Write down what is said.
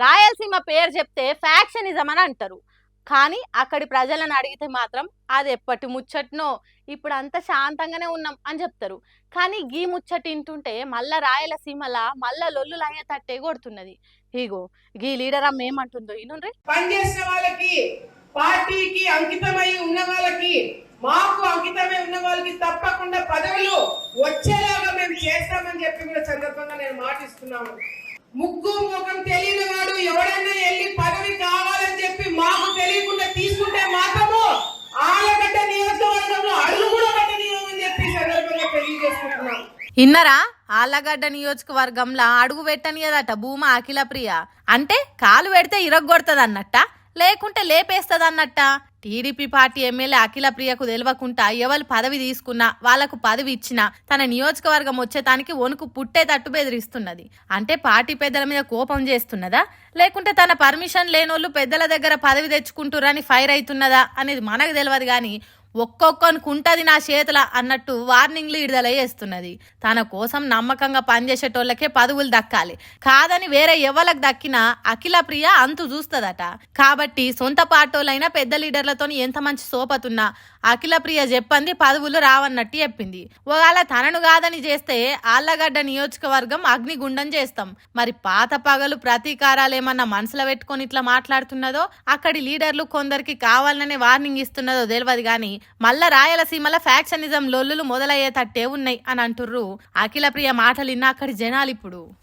రాయలసీమ పేరు చెప్తే ఫ్యాక్షనిజం అని అంటారు. కానీ అక్కడి ప్రజలను అడిగితే మాత్రం అది ఎప్పటి ముచ్చట్నో ఇప్పుడు అంత శాంతంగానే ఉన్నాం అని చెప్తారు. కానీ గీ ముచ్చట ఇంటుంటే మళ్ళా రాయలసీమల మళ్ళా లొల్లులు అయ్యేటట్టే కొడుతున్నది. ఇగో గీ లీడర్ అమ్మ ఏమంటుందో ఇనుండ్రి. పనిచేసిన వాళ్ళకి, పార్టీకి అంకితమై ఉన్న వాళ్ళకి, మాకు అంకితమై ఉన్న వాళ్ళకి తప్పకుండా పదవులు వచ్చేలాగా మేము చేస్తామని చెప్పి కూడా సందర్భంగా నేను మాటిస్తున్నాను. ముగ్గు ముఖం తెలియని వాడు ఎవడైనా వెళ్ళి పదవి కావాలని చెప్పి మాకు తెలియకుండా తీసుకుంటే మాత్రము ఆలగడ్డ నియోజకవర్గంలో అడుగు కూడా పెట్టనీయమని చెప్పి సందర్భంగా తెలియజేసుకుంటున్నాం. ఇన్నరా ఆళ్లగడ్డ నియోజకవర్గంలో అడుగు పెట్టనియదట భూమా అఖిల ప్రియ. అంటే కాలు పెడితే ఇరగొడుతుంది అన్నట్ట, లేకుంటే లేపేస్తుంది అన్నట్ట. టీడీపీ పార్టీ ఎమ్మెల్యే అఖిల ప్రియకు తెలియకుండా ఎవరు పదవి తీసుకున్నా వాళ్లకు పదవి ఇచ్చినా తన నియోజకవర్గం వచ్చేతానికి వణుకు పుట్టేటట్టు బెదిరిస్తున్నది. అంటే పార్టీ పెద్దల మీద కోపం చేస్తున్నదా, లేకుంటే తన పర్మిషన్ లేనోళ్ళు పెద్దల దగ్గర పదవి తెచ్చుకుంటురని ఫైర్ అవుతున్నదా అనేది మనకు తెలియదు. కానీ ఒక్కొక్కనుకుంటది నా చేతుల అన్నట్టు వార్నింగ్లు విడుదల చేస్తున్నది. తన కోసం నమ్మకంగా పనిచేసేటోళ్ళకే పదవులు దక్కాలి, కాదని వేరే ఎవరికి దక్కినా అఖిల ప్రియ అంతు చూస్తుందట. కాబట్టి సొంత పార్టీలైనా పెద్ద లీడర్లతో ఎంత మంచి సోపతున్నా అఖిల ప్రియ చెప్పంది పదవులు రావన్నట్టు చెప్పింది. ఒకవేళ తనను కాదని చేస్తే ఆళ్లగడ్డ నియోజకవర్గం అగ్నిగుండం చేస్తాం. మరి పాత పగలు ప్రతీకారాలు ఏమన్నా మనసులో పెట్టుకొని ఇట్లా మాట్లాడుతున్నదో, అక్కడి లీడర్లు కొందరికి కావాలనే వార్నింగ్ ఇస్తున్నదో తెలియదు. కానీ మళ్ళా రాయలసీమల ఫ్యాక్షనిజం లొల్లులు మొదలయ్యేటట్టే ఉన్నాయి అని అంటుర్రు. అఖిల ప్రియ మాటలు విన్న అక్కడి జనాలు ఇప్పుడు